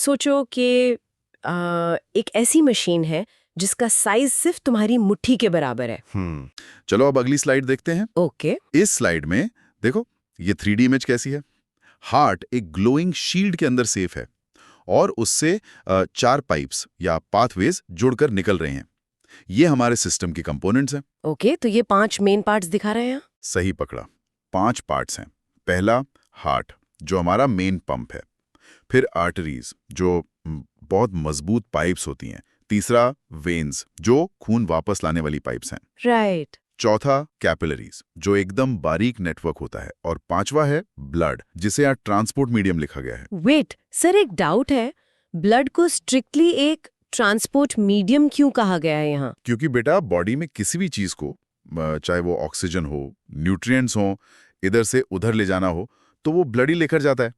सोचो कि एक ऐसी मशीन है जिसका साइज सिर्फ तुम्हारी मुट्ठी के बराबर है। चलो अब अगली स्लाइड देखते हैं। ओके। इस स्लाइड में देखो ये 3D इमेज कैसी है। हार्ट एक ग्लोइंग शील्ड के अंदर सेफ है और उससे 4 पाइप्स या पाथवेज जुड़कर निकल रहे हैं। ये हमारे सिस्टम के कंपोनेंट्स हैं। ओके, तो ये 5 मेन पार्ट्स दिखा रहे हैं। सही पकड़ा, 5 पार्ट्स हैं। पहला हार्ट जो हमारा मेन पंप है, फिर आर्टरीज जो बहुत मजबूत पाइप्स होती हैं, तीसरा वेन्स जो खून वापस लाने वाली पाइप्स हैं, राइट। चौथा कैपिलरीज जो एकदम बारीक नेटवर्क होता है, और पांचवा है ब्लड जिसे यहाँ ट्रांसपोर्ट मीडियम लिखा गया है। वेट सर, एक डाउट है, ब्लड को स्ट्रिक्टली एक ट्रांसपोर्ट मीडियम क्यों कहा गया है यहाँ? क्योंकि बेटा बॉडी में किसी भी चीज को, चाहे वो ऑक्सीजन हो, न्यूट्रिएंट्स हो, इधर से उधर ले जाना हो, तो वो ब्लड ही लेकर जाता है।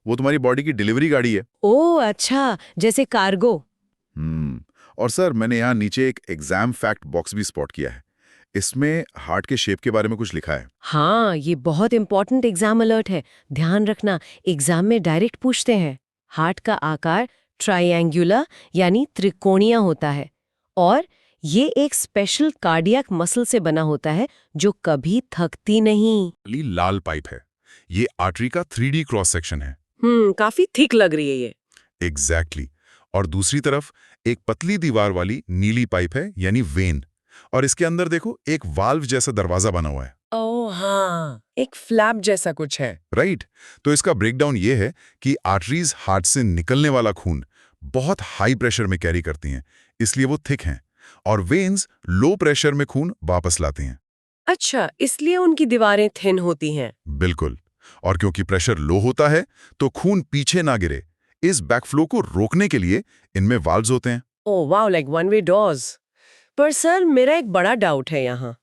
वो तुम्हारी बॉडी की डिलीवरी गाड़ी है। ओह अच्छा, जैसे कार्गो। और सर मैंने यहाँ नीचे एक एग्जाम फैक्ट बॉक्स भी स्पॉट किया है। इसमें हार्ट के शेप के बारे में कुछ लिखा है। हाँ, ये बहुत इंपॉर्टेंट एग्जाम अलर्ट है। ध्यान रखना, एग्जाम में डायरेक्ट पूछते हैं। हार्ट का आकार ट्रायंगुलर यानी त्रिकोणीय होता है और ये एक स्पेशल कार्डियक मसल से बना होता है जो कभी थकती नहीं। लाल पाइप है, ये आर्टरी का 3D क्रॉस सेक्शन है। काफी थिक लग रही है ये। एग्जैक्टली। और दूसरी तरफ एक पतली दीवार वाली नीली पाइप है, यानी वेन, और इसके अंदर देखो एक वाल्व जैसा दरवाजा बना हुआ है। ओह हाँ, एक फ्लैप जैसा कुछ है। राइट। तो इसका ब्रेकडाउन ये है कि आर्टरीज हार्ट से निकलने वाला खून बहुत हाई प्रेशर में कैरी करती हैं, इसलिए वो थिक हैं, और वेन्स लो प्रेशर में खून वापस लाती हैं। अच्छा, इसलिए उनकी दीवारें थिन होती हैं। बिल्कुल। और क्योंकि प्रेशर लो होता है तो खून पीछे ना गिरे, इस बैकफ्लो को रोकने के लिए इनमें वाल्व्स होते हैं। Oh wow, like one way doors. पर सर मेरा एक बड़ा डाउट है यहाँ,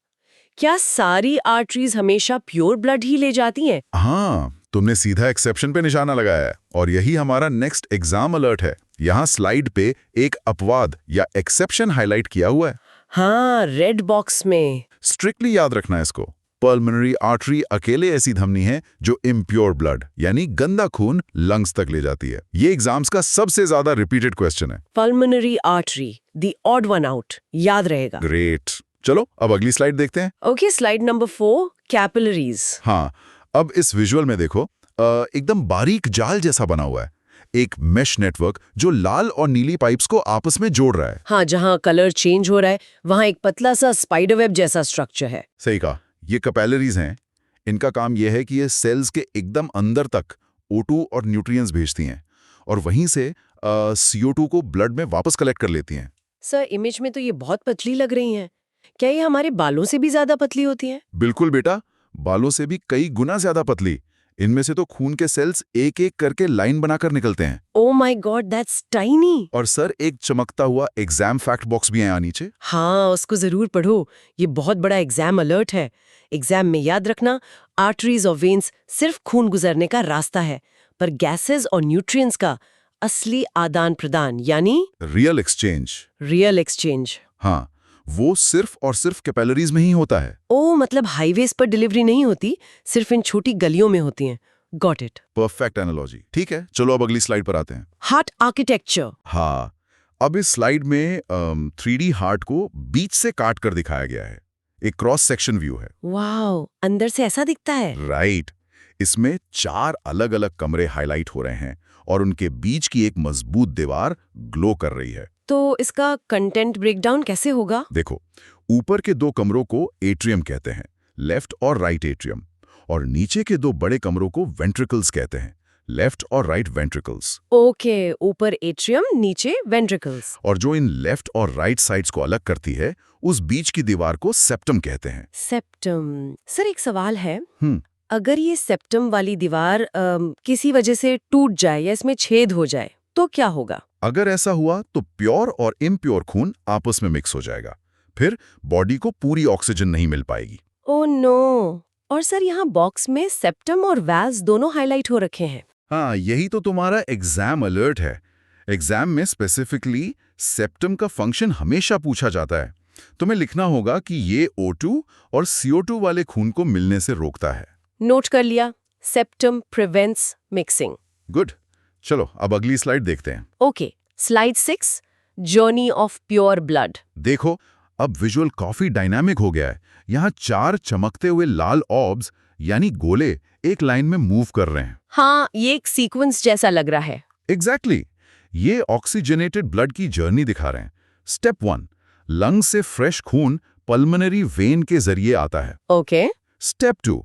क्या सारी आर्टरीज हमेशा प्योर ब्लड ही ले जाती हैं? हाँ, तुमने सीधा एक्सेप्शन पे निशाना लगाया है, और यही हमारा नेक्स्ट एग्जाम अलर्ट है। यहाँ स्लाइड पे एक अपवाद या एक्सेप्शन हाईलाइट किया हुआ है। हाँ, रेड बॉक्स में। स्ट्रिक्टली याद रखना है इसको। पल्मोनरी आर्टरी अकेले ऐसी धमनी है जो इम्प्योर ब्लड यानी गंदा खून लंग्स तक ले जाती है। ये एग्जाम्स का सबसे ज्यादा रिपीटेड क्वेश्चन है। Pulmonary artery, the odd one out, याद रहेगा। ग्रेट। चलो अब अगली स्लाइड देखते हैं। Okay, slide number 4, capillaries. हाँ, अब इस विजुअल में देखो, एकदम बारीक जाल जैसा बना हुआ है, एक मेश नेटवर्क जो लाल और नीली पाइप्स को आपस में जोड़ रहा है। हाँ, जहाँ कलर चेंज हो रहा है वहाँ एक पतला सा स्पाइडर वेब जैसा स्ट्रक्चर है। सही कहा, ये कैपिलरीज हैं। इनका काम यह है कि ये सेल्स के एकदम अंदर तक O2 और न्यूट्रिएंट्स भेजती हैं, और वहीं से CO2 को ब्लड में वापस कलेक्ट कर लेती हैं। सर इमेज में तो ये बहुत पतली लग रही हैं। क्या ये हमारे बालों से भी ज्यादा पतली होती हैं? बिल्कुल बेटा, बालों से भी कई गुना ज्यादा पतली। इनमें से तो खून के सेल्स एक एक करके लाइन बनाकर निकलते हैं। Oh my God, that's tiny. और सर एक चमकता हुआ एग्जाम फैक्ट बॉक्स भी है यहाँ नीचे। हाँ, उसको जरूर पढ़ो, ये बहुत बड़ा एग्जाम अलर्ट है। एग्जाम में याद रखना, आर्टरीज और वेन्स सिर्फ खून गुजरने का रास्ता है, पर गैसेस और न्यूट्रिएंट्स का असली आदान प्रदान यानी रियल एक्सचेंज। हाँ, वो सिर्फ और सिर्फ कैपिलरीज में ही होता है। ओह, मतलब हाईवेज पर डिलीवरी नहीं होती, सिर्फ इन छोटी गलियों में होती हैं। Got it. Perfect analogy. ठीक है, चलो अब अगली स्लाइड पर आते हैं। Heart architecture. हाँ, अब इस स्लाइड में 3D हार्ट को बीच से काट कर दिखाया गया है। एक क्रॉस सेक्शन व्यू है। वाओ, अंदर से ऐसा दिखता है। राइट। इसमें 4 अलग अलग कमरे हाईलाइट हो रहे हैं और उनके बीच की एक मजबूत दीवार ग्लो कर रही है। तो इसका कंटेंट ब्रेकडाउन कैसे होगा? देखो, ऊपर के 2 कमरों को एट्रियम कहते हैं, लेफ्ट और राइट एट्रियम, और नीचे के 2 बड़े कमरों को वेंट्रिकल्स कहते हैं, लेफ्ट और राइट वेंट्रिकल्स। ओके, ऊपर एट्रियम, नीचे वेंट्रिकल्स। और जो इन लेफ्ट और राइट साइड्स को अलग करती है, उस बीच की दीवार को सेप्टम कहते हैं। सेप्टम। सर एक सवाल है, अगर ये सेप्टम वाली दीवार किसी वजह से टूट जाए या इसमें छेद हो जाए तो क्या होगा? अगर ऐसा हुआ तो प्योर और इम्प्योर खून आपस में मिक्स हो जाएगा, फिर बॉडी को पूरी ऑक्सीजन नहीं मिल पाएगी। Oh no. और सर यहाँ बॉक्स में सेप्टम और वाल्व्स दोनों हाईलाइट हो रखे हैं। हाँ, यही तो तुम्हारा एग्जाम अलर्ट है। एग्जाम में स्पेसिफिकली सेप्टम का फंक्शन हमेशा पूछा जाता है। तुम्हें लिखना होगा कि ये O2 और CO2 वाले खून को मिलने से रोकता है। नोट कर लिया, सेप्टम प्रिवेंट्स मिक्सिंग। गुड। चलो अब अगली स्लाइड देखते हैं। Okay, slide 6, journey of pure blood. देखो अब विजुअल काफी डायनामिक हो गया है। यहाँ 4 चमकते हुए लाल ऑब्स यानी गोले एक लाइन में मूव कर रहे हैं। हाँ, ये एक सीक्वेंस जैसा लग रहा है। एग्जैक्टली ये ऑक्सीजनेटेड ब्लड की जर्नी दिखा रहे हैं। स्टेप 1, लंग से फ्रेश खून पल्मोनरी वेन के जरिए आता है। ओके। स्टेप 2,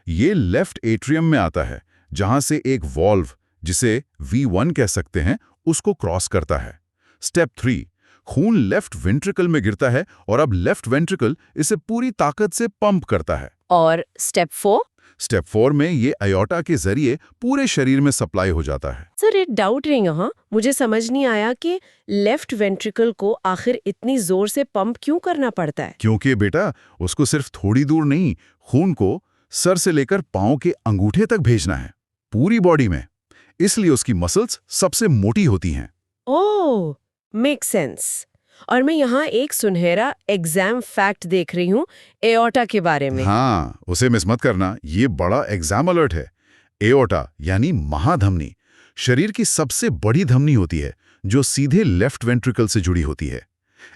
ये लेफ्ट एट्रियम में आता है, जहां से एक वॉल्व, जिसे V1 कह सकते हैं, उसको क्रॉस करता है। स्टेप 3, खून लेफ्ट वेंट्रिकल में गिरता है और अब लेफ्ट वेंट्रिकल इसे पूरी ताकत से पंप करता है। और स्टेप 4? स्टेप 4 में ये अयोटा के जरिए पूरे शरीर में सप्लाई हो जाता है। सर, एक डाउट है यहाँ, मुझे समझ नहीं आया कि लेफ्ट वेंट्रिकल को आखिर इतनी जोर से पंप क्यों करना पड़ता है? क्योंकि बेटा उसको सिर्फ थोड़ी दूर नहीं, खून को सर से लेकर पांव के अंगूठे तक भेजना है, पूरी बॉडी में। इसलिए उसकी मसल्स सबसे मोटी होती हैं। ओह, मेक सेंस। और मैं यहाँ एक सुनहरा एग्जाम फैक्ट देख रही हूँ एओर्टा के बारे में। हाँ, उसे मिस मत करना, ये बड़ा एग्जाम अलर्ट है। एओर्टा यानी महाधमनी शरीर की सबसे बड़ी धमनी होती है, जो सीधे लेफ्ट वेंट्रिकल से जुड़ी होती है।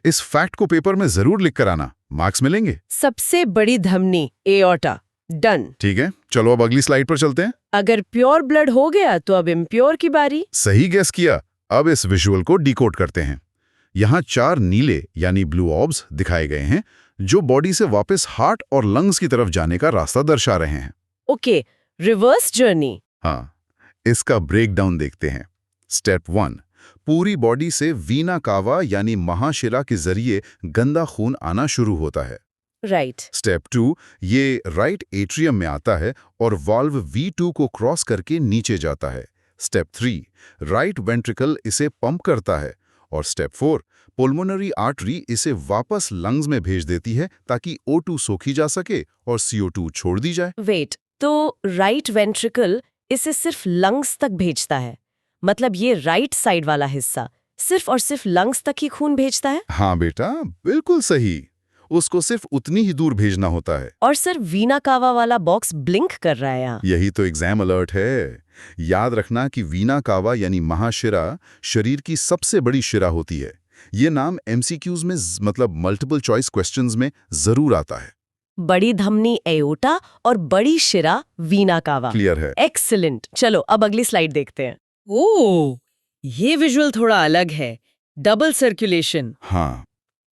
इस फैक्ट को पेपर में जरूर लिख कर आना, मार्क्स मिलेंगे। सबसे बड़ी धमनी एओर्टा, डन। ठीक है, चलो अब अगली स्लाइड पर चलते हैं। अगर प्योर ब्लड हो गया तो अब इम्प्योर की बारी। सही गेस किया। अब इस विजुअल को डिकोड करते हैं। यहाँ 4 नीले यानी ब्लू ऑब्स दिखाए गए हैं, जो बॉडी से वापस हार्ट और लंग्स की तरफ जाने का रास्ता दर्शा रहे हैं। Okay, reverse journey. हाँ, इसका ब्रेकडाउन देखते हैं। स्टेप 1, पूरी बॉडी से वीना कावा यानी महाशिरा के जरिए गंदा खून आना शुरू होता है। राइट। स्टेप 2, ये राइट एट्रियम में आता है और वाल्व V2 को क्रॉस करके नीचे जाता है। स्टेप 3, राइट वेंट्रिकल इसे पंप करता है। और स्टेप 4, पुल्मोनरी आर्टरी इसे वापस लंग्स में भेज देती है ताकि O2 सोखी जा सके और CO2 छोड़ दी जाए। वेट, तो राइट वेंट्रिकल इसे सिर्फ लंग्स तक भेजता है? मतलब ये राइट साइड वाला हिस्सा सिर्फ और सिर्फ लंग्स तक ही खून भेजता है? हाँ बेटा, बिल्कुल सही। उसको सिर्फ उतनी ही दूर भेजना होता है। और सर, वीना कावा वाला बॉक्स ब्लिंक कर रहा है यहाँ। यही तो एग्जाम अलर्ट है। याद रखना कि वीना कावा यानी महाशिरा शरीर की सबसे बड़ी शिरा होती है। ये नाम MCQs में मतलब मल्टीपल चॉइस क्वेश्चंस में जरूर आता है। बड़ी धमनी एओर्टा और बड़ी शिरा वीना कावा। क्लियर है? एक्सीलेंट। चलो अब अगली स्लाइड देखते हैं। ओह, ये विजुअल थोड़ा अलग है। Double circulation. हाँ,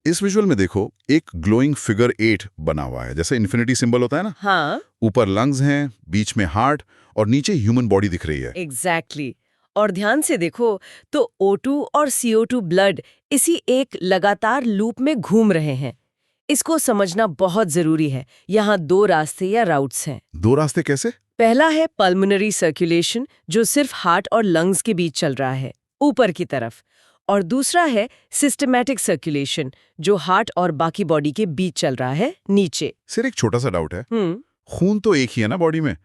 इस विजुअल में देखो, एक ग्लोइंग फिगर 8 बना हुआ है, जैसे इन्फिनिटी सिंबल होता है ना। हाँ, ऊपर लंग्स हैं, बीच में हार्ट और नीचे ह्यूमन बॉडी दिख रही है। एग्जैक्टली। और ध्यान से देखो तो O2 और CO2 ब्लड इसी एक लगातार लूप में घूम रहे हैं। इसको समझना बहुत जरूरी है। यहाँ 2 रास्ते या राउट्स हैं। 2 रास्ते कैसे? पहला है पल्मोनरी सर्कुलेशन, जो सिर्फ हार्ट और लंग्स के बीच चल रहा है, ऊपर की तरफ। और दूसरा है सिस्टमैटिक सर्कुलेशन, जो हार्ट और बाकी बॉडी के बीच चल रहा है, नीचे। सिर्फ एक छोटा सा डाउट है, खून तो एक ही है ना बॉडी में,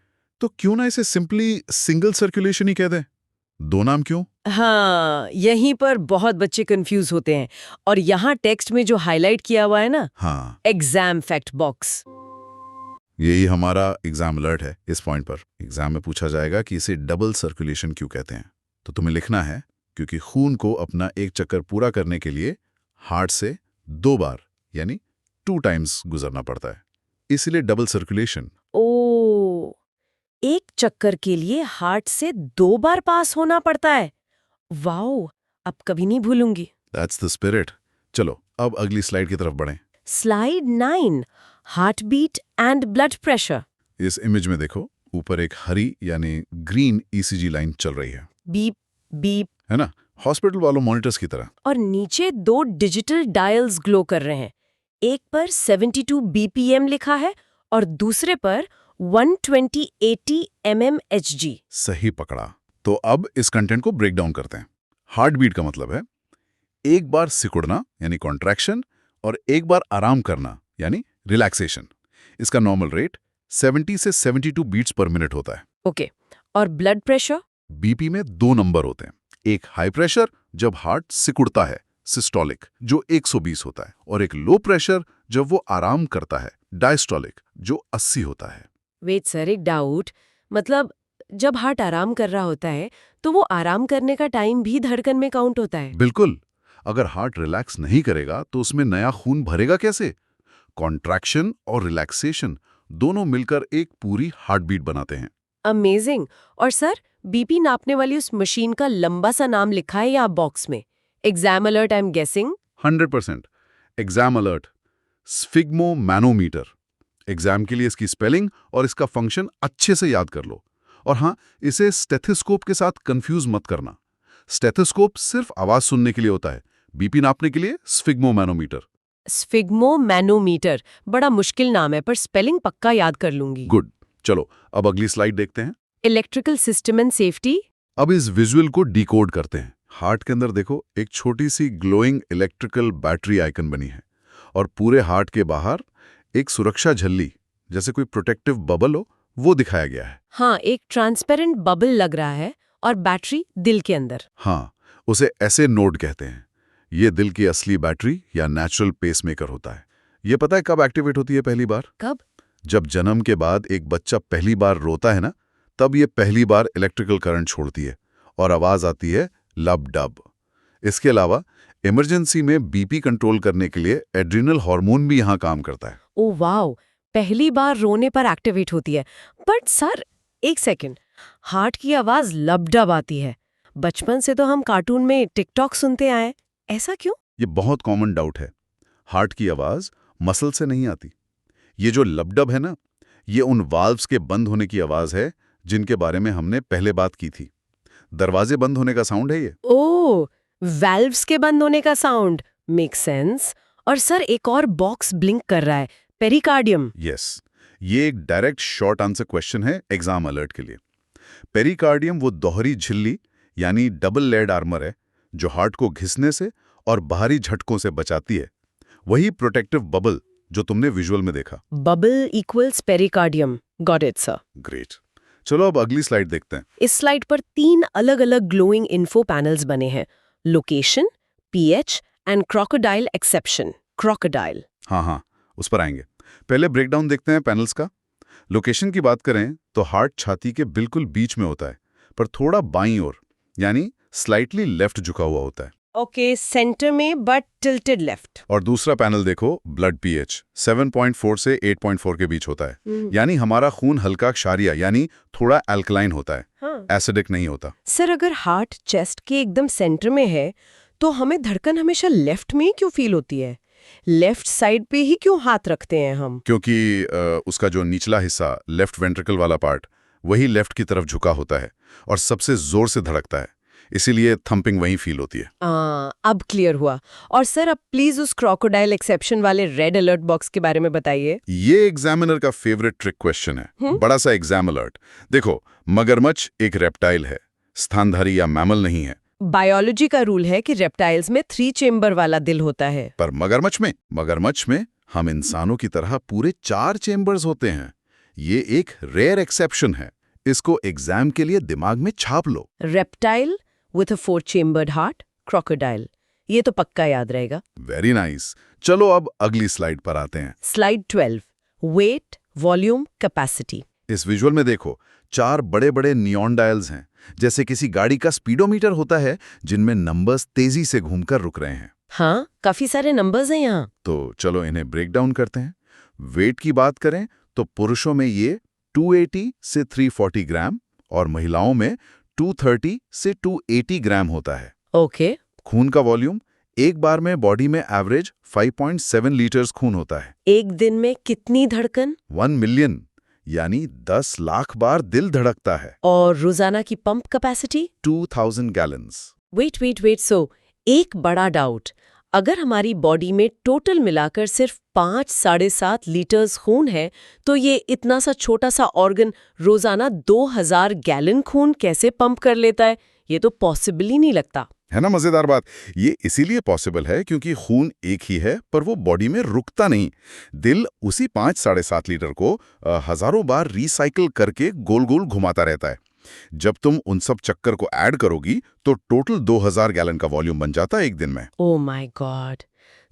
तो क्यों ना इसे सिंपली सिंगल सर्कुलेशन ही कह दें? 2 नाम क्यों? हाँ, यहीं पर बहुत बच्चे कंफ्यूज होते हैं। और यहाँ टेक्स्ट में जो हाईलाइट किया हुआ है ना, हाँ, एग्जाम फैक्ट बॉक्स, यही हमारा एग्जाम अलर्ट है। इस पॉइंट पर एग्जाम में पूछा जाएगा कि इसे डबल सर्कुलेशन क्यों कहते हैं। तो तुम्हें लिखना है, क्योंकि खून को अपना एक चक्कर पूरा करने के लिए हार्ट से 2 बार यानी 2 टाइम्स गुजरना पड़ता है, इसलिए डबल सर्कुलेशन। ओ, एक चक्कर के लिए हार्ट से 2 बार पास होना पड़ता है। वाओ, अब कभी नहीं भूलूंगी। That's the spirit. चलो अब अगली स्लाइड की तरफ बढ़ें। Slide 9, heart beat and blood pressure. इस इमेज में देखो, ऊपर एक हरी यानी ग्रीन ECG लाइन चल रही है। बीप बीप, है ना, हॉस्पिटल वालों मॉनिटर्स की तरह। और नीचे 2 डिजिटल डायल्स ग्लो कर रहे हैं। एक पर 72 BPM लिखा है और दूसरे पर 120/80 mmHg। सही पकड़ा। तो अब इस कंटेंट को ब्रेक डाउन करते हैं। हार्ट बीट का मतलब है एक बार सिकुड़ना यानी कॉन्ट्रैक्शन और एक बार आराम करना यानी रिलैक्सेशन। इसका नॉर्मल रेट 70 से 72 बीट्स पर मिनट होता है। ओके, और ब्लड प्रेशर? बीपी में 2 नंबर होते हैं, एक हाई प्रेशर जब हार्ट सिकुड़ता है सिस्टोलिक जो 120 होता है, और एक लो प्रेशर जब वो आराम करता है डायस्टोलिक जो 80 होता है। वेट सर, एक डाउट, मतलब जब हार्ट आराम कर रहा होता है तो वो आराम करने का टाइम भी धड़कन में काउंट होता है। बिल्कुल। अगर हार्ट रिलैक्स नहीं करेगा तो उसमें नया खून भरेगा कैसे? कॉन्ट्रैक्शन और रिलैक्सेशन दोनों मिलकर एक पूरी हार्ट बीट बनाते हैं। अमेजिंग। और सर, बीपी नापने वाली उस मशीन का लंबा सा नाम लिखा है या बॉक्स में? Exam alert, I am guessing. 100% exam alert, sphygmomanometer. Exam के लिए इसकी स्पेलिंग और इसका फंक्शन अच्छे से याद कर लो। और हाँ, इसे स्टेथोस्कोप के साथ कंफ्यूज मत करना। स्टेथोस्कोप सिर्फ आवाज सुनने के लिए होता है, बीपी नापने के लिए स्फिग्मोमैनोमीटर। स्फिग्मोमैनोमीटर, बड़ा मुश्किल नाम है, पर स्पेलिंग पक्का याद कर लूंगी। गुड। चलो अब अगली स्लाइड देखते हैं। Electrical system and safety. अब इस विजुअल को डिकोड करते हैं। हार्ट के अंदर देखो, एक छोटी सी ग्लोइंग इलेक्ट्रिकल बैटरी आइकन बनी है और पूरे हार्ट के बाहर एक सुरक्षा झल्ली, जैसे कोई प्रोटेक्टिव बबल हो, वो दिखाया गया है। हाँ, एक ट्रांसपेरेंट बबल लग रहा है और बैटरी दिल के अंदर। हाँ, उसे ऐसे नोड कहते हैं। ये दिल की असली बैटरी या नेचुरल पेसमेकर होता है। ये पता है कब एक्टिवेट होती है पहली बार? कब? जब जन्म के बाद एक बच्चा पहली बार रोता है ना, तब ये पहली बार इलेक्ट्रिकल करंट छोड़ती है और आवाज आती है लब डब। इसके अलावा इमरजेंसी में बीपी कंट्रोल करने के लिए एड्रिनल हार्मोन भी यहाँ काम करता है। ओ वाओ, पहली बार रोने पर एक्टिवेट होती है। बट सर, एक सेकंड, हार्ट की आवाज लबडब आती है। बचपन से तो हम कार्टून में टिकटॉक सुनते आए, ऐसा क्यों? ये बहुत कॉमन डाउट है। हार्ट की आवाज मसल से नहीं आती। ये जो लबडब है ना, ये उन वाल्व्स के बंद होने की आवाज है जिनके बारे में हमने पहले बात की थी। दरवाजे बंद होने का साउंड है ये। ओह, वाल्व्स के बंद होने का साउंड, मेक सेंस। और सर, एक और बॉक्स ब्लिंक कर रहा है, पेरिकार्डियम। यस, ये एक डायरेक्ट शॉर्ट आंसर क्वेश्चन है एग्जाम अलर्ट के लिए। पेरिकार्डियम वो दोहरी झिल्ली यानी डबल लेड आर्मर है जो हार्ट को घिसने से और बाहरी झटकों से बचाती है। वही प्रोटेक्टिव बबल जो तुमने विजुअल में देखा। Bubble equals pericardium. Got it sir. Great. चलो अब अगली स्लाइड देखते हैं। इस स्लाइड पर 3 अलग-अलग ग्लोइंग इन्फो पैनल्स बने हैं, location, pH and crocodile exception. Crocodile. हाँ, उस पर आएंगे। पहले ब्रेकडाउन देखते हैं पैनल्स का। लोकेशन की बात करें तो हार्ट छाती के बिल्कुल बीच में होता है, पर थोड़ा बाईं ओर, यानी स्लाइटली लेफ्ट झुका हुआ होता है। ओके, सेंटर में बट टिल्टेड लेफ्ट। और दूसरा पैनल देखो, ब्लड पीएच 7.4 से 8.4 के बीच होता है। यानी हमारा खून हल्का क्षारीय यानी थोड़ा अल्कलाइन होता है। हाँ। एसिडिक नहीं होता। सर, अगर हार्ट चेस्ट के एकदम सेंटर में है तो हमें धड़कन हमेशा लेफ्ट में ही क्यों फील होती है? लेफ्ट साइड पे ही क्यों हाथ रखते हैं हम? क्योंकि उसका जो निचला हिस्सा, लेफ्ट वेंट्रिकल वाला पार्ट, वही लेफ्ट की तरफ झुका होता है और सबसे जोर से धड़कता है, इसीलिए थंपिंग वहीं फील होती है। अब क्लियर हुआ। और सर, अब प्लीज उस क्रोकोडाइल एक्सेप्शन वाले रेड अलर्ट बॉक्स के बारे में बताइए। ये एग्जामिनर का फेवरेट ट्रिक क्वेश्चन है। बड़ा सा एग्जाम अलर्ट। देखो, मगरमच्छ एक रेप्टाइल है, स्थानधारी या मैमल नहीं है। बायोलॉजी का रूल है कि रेप्टाइल्स में 3 चेम्बर वाला दिल होता है। पर मगरमच्छ में हम इंसानों की तरह पूरे 4 चेम्बर्स होते हैं। ये एक रेयर एक्सेप्शन है। इसको एग्जाम के लिए दिमाग में छाप लो। Reptile with a 4 chambered heart, crocodile. ये तो पक्का याद रहेगा। Very nice. चलो अब अगली स्लाइड पर आते हैं। Slide 12, weight, volume, capacity. इस विजुअल में देखो, 4 बड़े-बड़े नियॉन डायल्स हैं, जैसे किसी गाड़ी का स्पीडोमीटर होता है, जिनमें नंबर्स तेजी से घूमकर रुक रहे हैं। हाँ, काफी सारे नंबर्स हैं यहाँ। तो चलो इन्हें ब्रेक डाउन करते हैं। वेट की बात करें तो पुरुषों में ये 280 से 340 ग्राम और महिलाओं में 230 से 280 ग्राम होता है। ओके। खून का वॉल्यूम, एक बार में बॉडी में एवरेज 5.7 लीटर्स खून होता है। एक दिन में कितनी धड़कन? 1 मिलियन, यानी 10 लाख बार दिल धड़कता है। और रोजाना की पंप कैपेसिटी? 2000 गैलन्स। वेट, सो एक बड़ा डाउट, अगर हमारी बॉडी में टोटल मिलाकर सिर्फ 5-7.5 लीटर्स खून है, तो ये इतना सा छोटा सा ऑर्गन रोजाना 2000 गैलन खून कैसे पंप कर लेता है? ये तो पॉसिबल ही नहीं लगता। है ना मजेदार बात। ये इसीलिए पॉसिबल है क्योंकि खून एक ही है, पर वो बॉडी में रुकता नहीं। दिल उसी 5-7.5 लीटर को हजारों बार रिसाइकिल करके गोल गोल घुमाता रहता है। जब तुम उन सब चक्कर को ऐड करोगी तो टोटल 2000 गैलन का वॉल्यूम बन जाता है एक दिन में। ओह माय गॉड,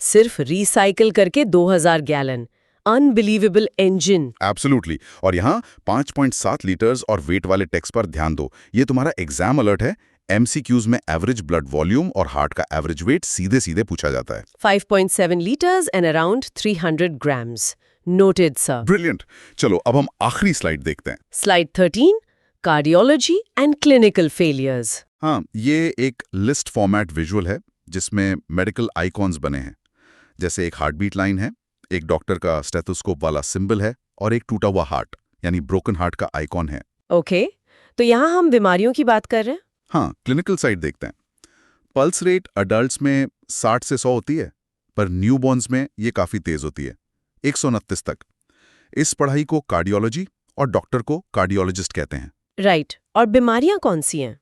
सिर्फ रिसाइकिल करके 2000 गैलन। Unbelievable engine. एब्सोल्युटली। और यहाँ 5.7 लीटर्स और वेट वाले टेक्स्ट पर ध्यान दो। ये तुम्हारा एग्जाम अलर्ट है। एमसीक्यूज में एवरेज ब्लड वॉल्यूम और हार्ट का एवरेज वेट सीधे सीधे पूछा जाता है। 5.7 liters and around 300 grams. Noted, sir. Brilliant. चलो अब हम आखिरी स्लाइड देखते हैं। Slide 13, Cardiology and Clinical Failures. हाँ, ये एक लिस्ट फॉर्मेट विजुअल है जिसमें मेडिकल आइकॉन्स बने हैं। जैसे एक हार्ट बीट लाइन है, एक डॉक्टर का स्टेथोस्कोप वाला सिंबल है और एक टूटा हुआ हार्ट यानी ब्रोकन हार्ट का आइकॉन है। Okay, तो यहाँ हम बीमारियों की बात कर रहे हैं। हाँ, क्लिनिकल साइड देखते हैं। पल्स रेट अडल्ट्स में 60 से 100 होती है, पर न्यूबॉर्न्स में ये काफ़ी तेज़ होती है, 129 तक। इस पढ़ाई को कार्डियोलॉजी और डॉक्टर को कार्डियोलॉजिस्ट कहते हैं। राइट, और बीमारियां कौन सी हैं?